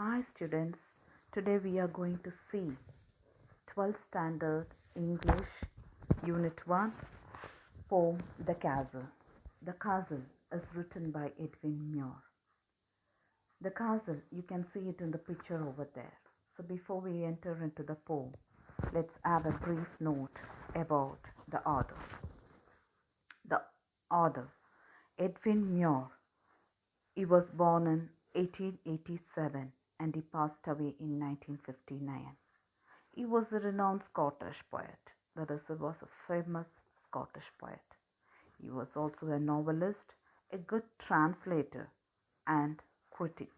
Hi students, today we are going to see 12th Standard English Unit 1 poem The Castle. The Castle is written by Edwin Muir. The castle, you can see it in the picture over there. So before we enter into the poem, let's have a brief note about the author. The author, Edwin Muir. He was born in 1887 and he passed away in 1959. He was a renowned Scottish poet, that is, he was a famous Scottish poet. He was also a novelist, a good translator, and critic.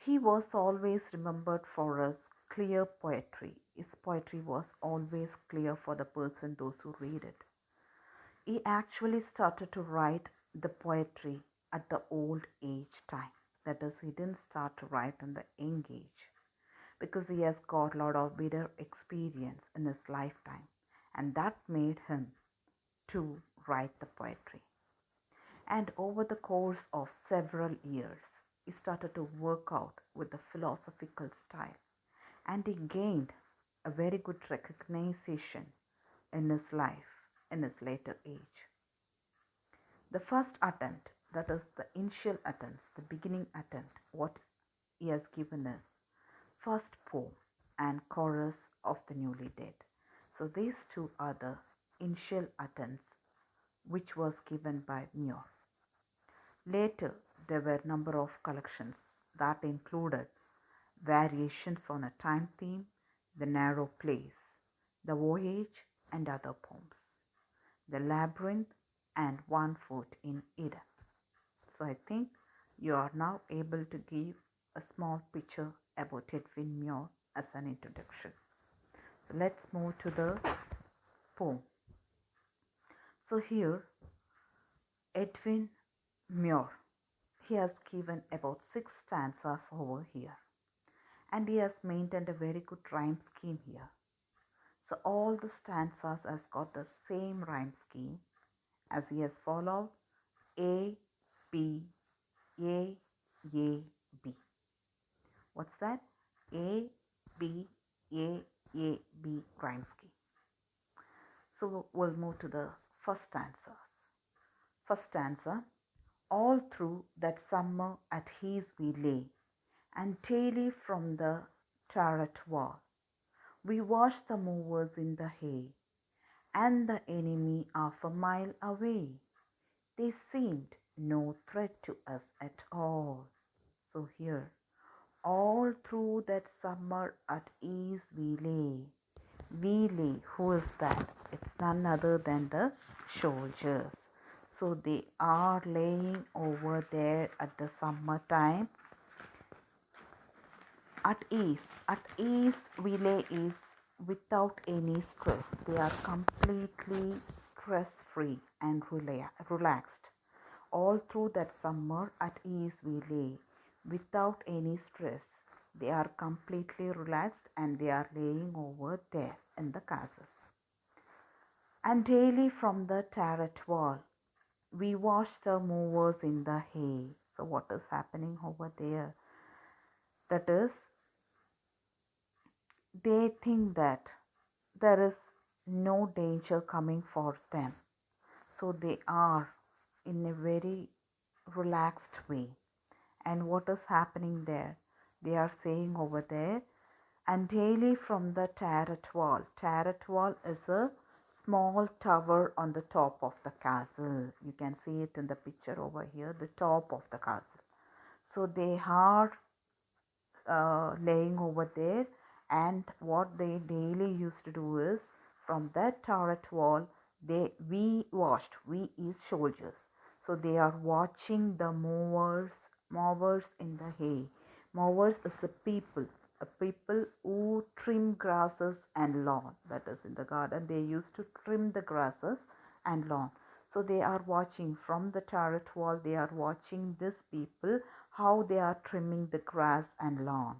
He was always remembered for his clear poetry. His poetry was always clear for the person, those who read it. He actually started to write the poetry at the old age time. That is, he didn't start to write in the young age because he has got a lot of bitter experience in his lifetime, and that made him to write the poetry. And over the course of several years, he started to work out with the philosophical style, and he gained a very good recognition in his life in his later age. The first attempt, that is the initial attempt, the beginning attempt, what he has given is first poem and chorus of the newly dead. So these two are the initial attempts which was given by Muir. Later there were number of collections that included variations on a time theme, the narrow place, the voyage and other poems, the labyrinth and 1 Foot in Eden. So I think you are now able to give a small picture about Edwin Muir as an introduction. So let's move to the poem. So here Edwin Muir, he has given about 6 stanzas over here, and he has maintained a very good rhyme scheme here. So all the stanzas has got the same rhyme scheme as he has followed A, B, A, A, B. What's that? A, B, A, B rhyme scheme. So we'll move to the first stanzas. First stanza. All through that summer at ease we lay, and daily from the turret wall we watched the movers in the hay, and the enemy half a mile away. They seemed no threat to us at all. So here, all through that summer at ease we lay. We lay, who is that? It's none other than the soldiers. So they are laying over there at the summertime at ease. At ease we lay is without any stress. They are completely stress free and relaxed. All through that summer at ease we lay without any stress. They are completely relaxed and they are laying over there in the castle. And daily from the turret wall we watch the movers in the hay. So what is happening over there? That is, they think that there is no danger coming for them. So they are in a very relaxed way. And what is happening there? They are saying over there, and daily from the turret wall. Turret wall is a small tower on the top of the castle. You can see it in the picture over here, the top of the castle. So they are laying over there, and what they daily used to do is from that turret wall we is soldiers. So they are watching the movers in the hay. Mowers is a people who trim grasses and lawn. That is, in the garden they used to trim the grasses and lawn. So they are watching from the turret wall, they are watching these people how they are trimming the grass and lawn.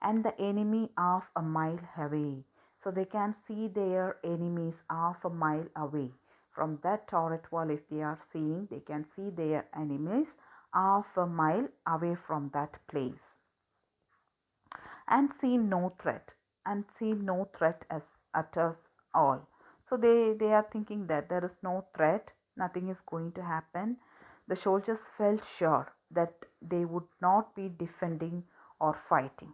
And the enemy half a mile away. So they can see their enemies half a mile away. From that turret wall, if they are seeing, they can see their enemies half a mile away from that place. and see no threat, and see no threat as at us all. So they are thinking that there is no threat, nothing is going to happen. The soldiers felt sure that they would not be defending or fighting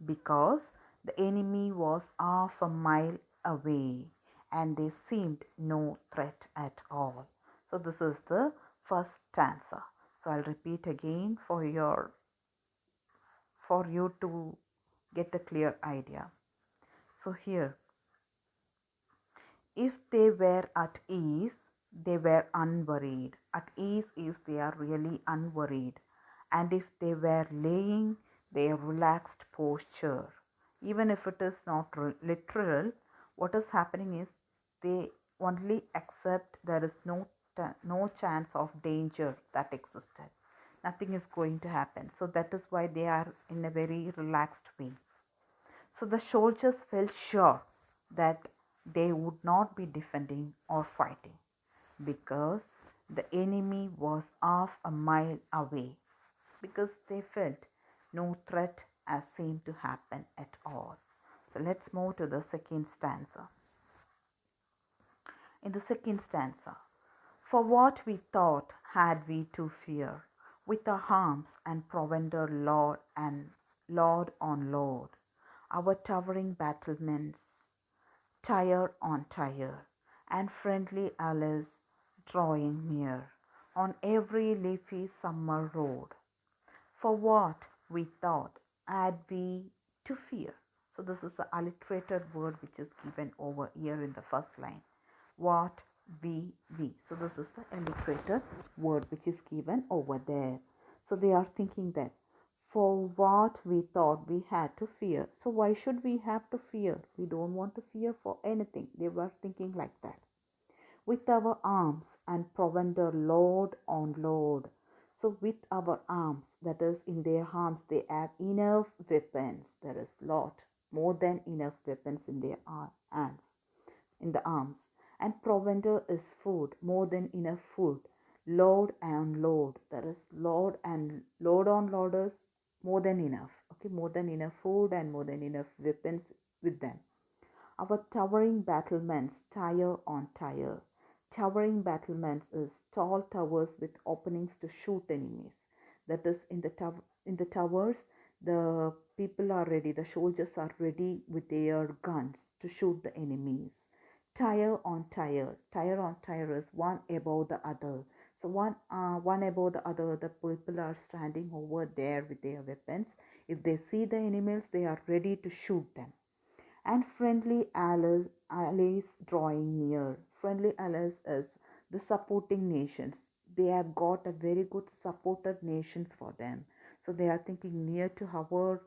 because the enemy was half a mile away and they seemed no threat at all. So this is the first stanza. So I'll repeat again for you to get a clear idea. So here, if they were at ease, they were unworried. At ease is they are really unworried. And if they were laying their relaxed posture, even if it is not literal, what is happening is they only accept there is no chance of danger that existed. Nothing is going to happen. So that is why they are in a very relaxed way. So the soldiers felt sure that they would not be defending or fighting because the enemy was half a mile away, because they felt no threat as seemed to happen at all. So let's move to the second stanza. In the second stanza, for what we thought had we to fear, with our arms and provender Lord and Lord on Lord, our towering battlements tier on tier, and friendly allies drawing near on every leafy summer road. For what we thought had we to fear. So this is the alliterated word which is given over here in the first line. What we. So this is the alliterated word which is given over there. So they are thinking that for what we thought we had to fear. So why should we have to fear? We don't want to fear for anything. They were thinking like that. With our arms and provender load on load. So with our arms, that is in their arms, they have enough weapons. There is lot more than enough weapons in their hands, in the arms. And provender is food, more than enough food. Load and load, there is load and load on loaders, more than enough. Okay, more than enough food and more than enough weapons with them. Our towering battlements, tier on tier. Towering battlements is tall towers with openings to shoot enemies. That is, in the towers, the people are ready, the soldiers are ready with their guns to shoot the enemies. Tier on tier. Tier on tier is one above the other. So one above the other, the people are standing over there with their weapons. If they see the enemies, they are ready to shoot them. And friendly allies drawing near. Friendly allies is the supporting nations. They have got a very good supported nations for them. So they are thinking near to our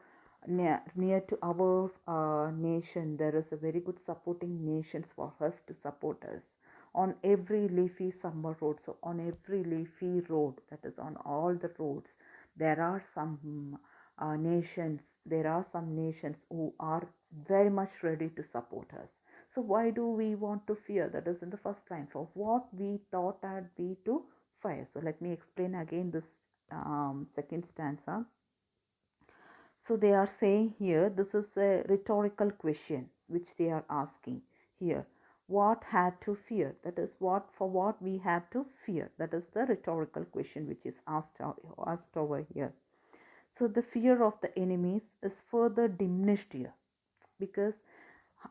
nation. There is a very good supporting nations for us to support us on every leafy summer road. So on every leafy road, that is on all the roads, there are some nations. There are some nations who are very much ready to support us. So why do we want to fear? That is in the first line. For what we thought had we to fear. So let me explain again this second stanza. So they are saying here, this is a rhetorical question which they are asking here. What had to fear? That is for what we have to fear. That is the rhetorical question which is asked over here. So the fear of the enemies is further diminished here, because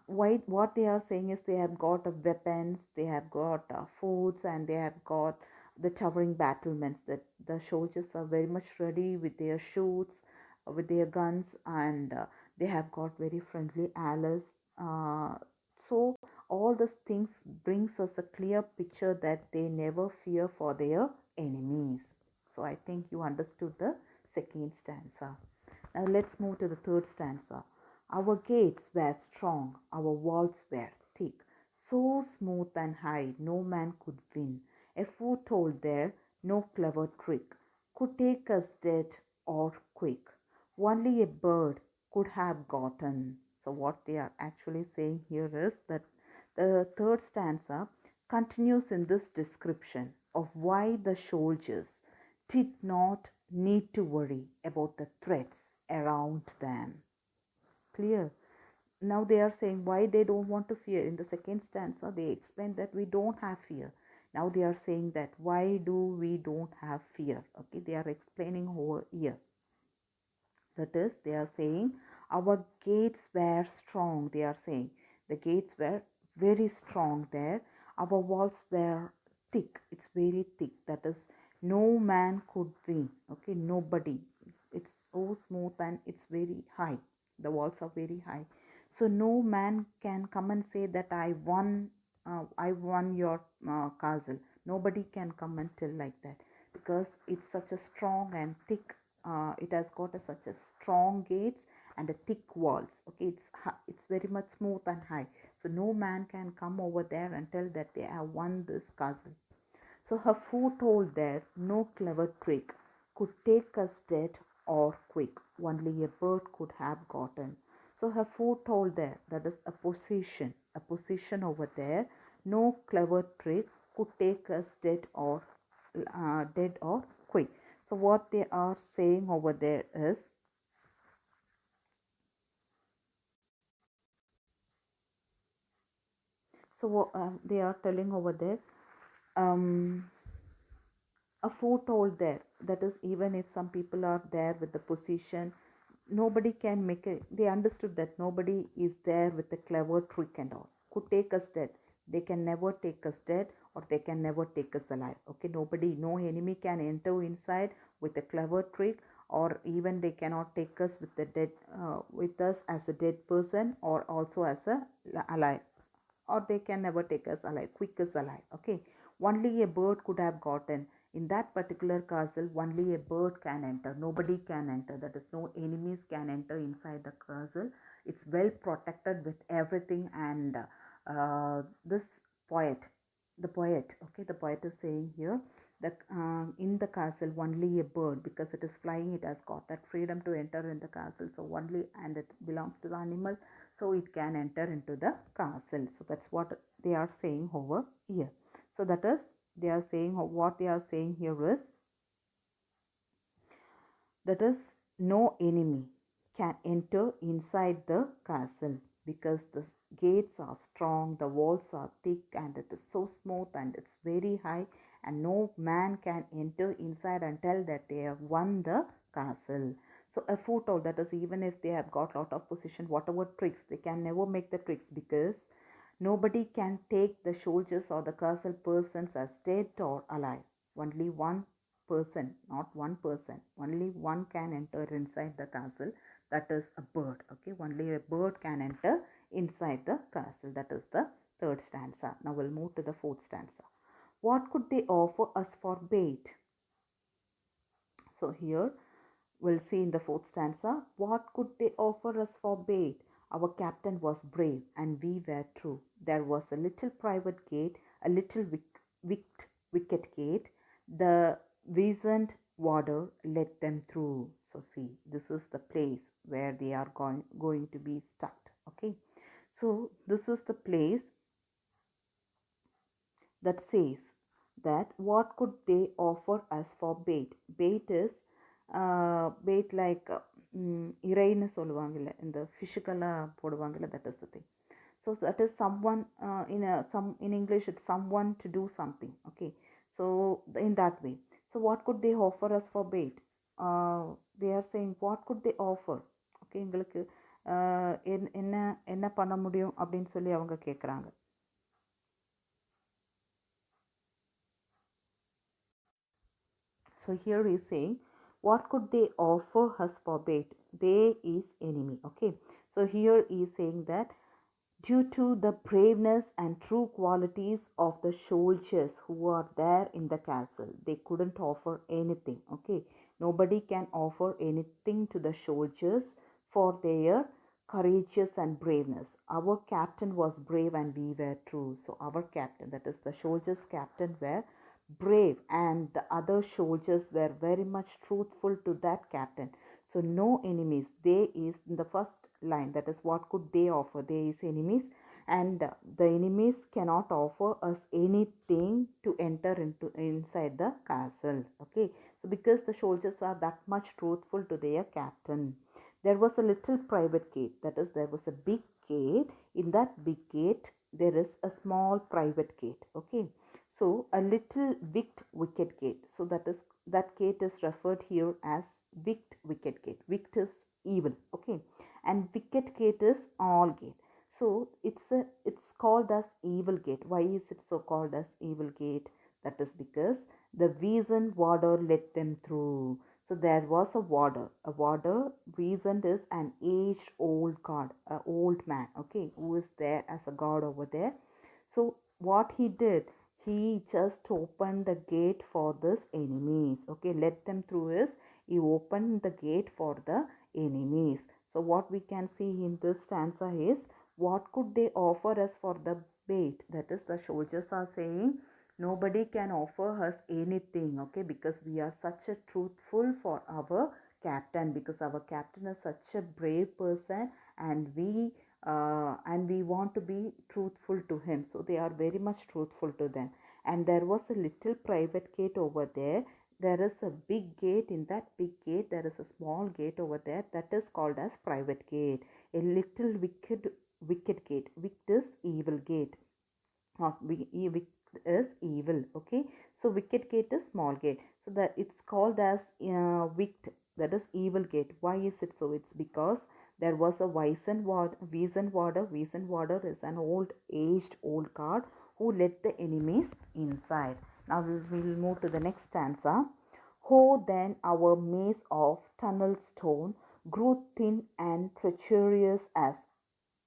what they are saying is they have got weapons, they have got foods, and they have got the towering battlements. That the soldiers are very much ready with their shoots, with their guns, and they have got very friendly allies. So all these things brings us a clear picture that they never fear for their enemies. So I think you understood the second stanza. Now let's move to the third stanza. Our gates were strong, our walls were thick, so smooth and high no man could win. A foothold there, no clever trick, could take us dead or quick. Only a bird could have gotten. So what they are actually saying here is that the third stanza continues in this description of why the soldiers did not need to worry about the threats around them. clear. Now they are saying why they don't want to fear. In the second stanza, they explain that we don't have fear. Now they are saying that why do we don't have fear? Okay, they are explaining over here. That is, they are saying our gates were strong. They are saying the gates were very strong there. Our walls were thick. It's very thick. That is, no man could win. Okay, nobody. It's so smooth and it's very high. The walls are very high. So no man can come and say that I won. I won your castle. Nobody can come and tell like that because it's such a strong and thick, it has got such a strong gates and a thick walls. Okay, it's very much smooth and high, so no man can come over there and tell that they have won this castle. So her foretold there, no clever trick could take us dead or quick, only a bird could have gotten. So her foretold there, that is a position over there, no clever trick could take us dead or quick. So what they are saying over there is, they are telling over there, um, a foretold there, that is, even if some people are there with the position, nobody can make it. They understood that nobody is there with a clever trick and all could take us dead. They can never take us dead or they can never take us alive. Okay, nobody, no enemy can enter inside with a clever trick, or even they cannot take us with the dead, with us as a dead person or also as a alive, or they can never take us alive, quick us alive. Okay, only a bird could have gotten. In that particular castle, only a bird can enter, nobody can enter. That is, no enemies can enter inside the castle. It's well protected with everything. And this poet, the poet is saying here that in the castle only a bird, because it is flying, it has got that freedom to enter in the castle. So only, and it belongs to the animal, so it can enter into the castle. So that's what they are saying over here. So that is, they are saying, what they are saying here is, that is, no enemy can enter inside the castle because the gates are strong, the walls are thick, and it is so smooth and it's very high, and no man can enter inside and tell that they have won the castle. So a foretold, that is, even if they have got lot of position, whatever tricks, they can never make the tricks because nobody can take the soldiers or the castle persons as dead or alive. Only one person, not one person, only one can enter inside the castle, that is a bird. Okay, only a bird can enter inside the castle. That is the third stanza. Now we'll move to the fourth stanza. What could they offer us for bait? So here we'll see in the fourth stanza, what could they offer us for bait? Our captain was brave and we were true. There was a little private gate, a little wicket gate. The wizened warder let them through. So see, this is the place where they are going to be stuck. Okay, so this is the place that says that what could they offer us for bait. Bait is bait like இறைன்னு சொல்லுவாங்கல்ல, இந்த ஃபிஷ்ஷுக்கெல்லாம் போடுவாங்கல்ல, that is the thing. So that is someone, in English it's someone to do something. Okay, so in that way. So what could they offer us for bait? They are saying what could they offer. Okay, எங்களுக்கு என்ன என்ன பண்ண முடியும் அப்படின்னு சொல்லி அவங்க கேட்குறாங்க. So here he is saying, what could they offer us for bait? They is enemy. Okay. So here he is saying that due to the braveness and true qualities of the soldiers who are there in the castle, they couldn't offer anything. Okay. Nobody can offer anything to the soldiers for their courageous and braveness. Our captain was brave and we were true. So our captain, that is the soldiers' captain, were brave and the other soldiers were very much truthful to that captain. So no enemies. They is in the first line, that is what could they offer. They is enemies, and the enemies cannot offer us anything to enter into inside the castle. Okay, so because the soldiers are that much truthful to their captain, there was a little private gate. That is, there was a big gate. In that big gate, there is a small private gate. Okay. So a little wicket gate. So that gate is referred here as wicket gate. Wicket is evil. Okay. And wicket gate is all gate. So it's called as evil gate. Why is it so called as evil gate? That is because the reason warder let them through. So there was a warder. A warder, reason is an aged old god, an old man, okay, who is there as a god over there. So what he did, he just opened the gate for this enemies. Okay, let them through is he opened the gate for the enemies. So what we can see in this stanza is what could they offer us for the bait? That is, the soldiers are saying nobody can offer us anything, okay, because we are such a truthful for our captain, because our captain is such a brave person, and we want to be truthful to him. So they are very much truthful to them. And there was a little private gate over there. There is a big gate. In that big gate there is a small gate over there, that is called as private gate. A little wicked gate. Wicked is evil gate. Not wicked is evil. Okay, so wicked gate is small gate, so that it's called as wicked, that is evil gate. Why is it so? It's because there was a Wiesen warder is an aged old guard who let the enemies inside. Now we will move to the next stanza. Oh, then our maze of tunnel stone grew thin and treacherous as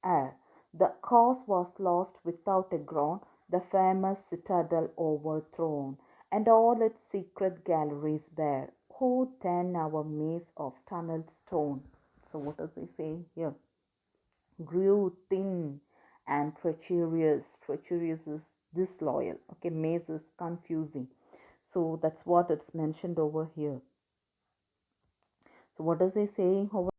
air. The cause was lost without a groan, the famous citadel overthrown, and all its secret galleries bare. Who then our maze of tunneled stone? So what does he say here? Grew thin and treacherous. Treacherous is disloyal. Okay, maze is confusing. So that's what it's mentioned over here. So what does he say over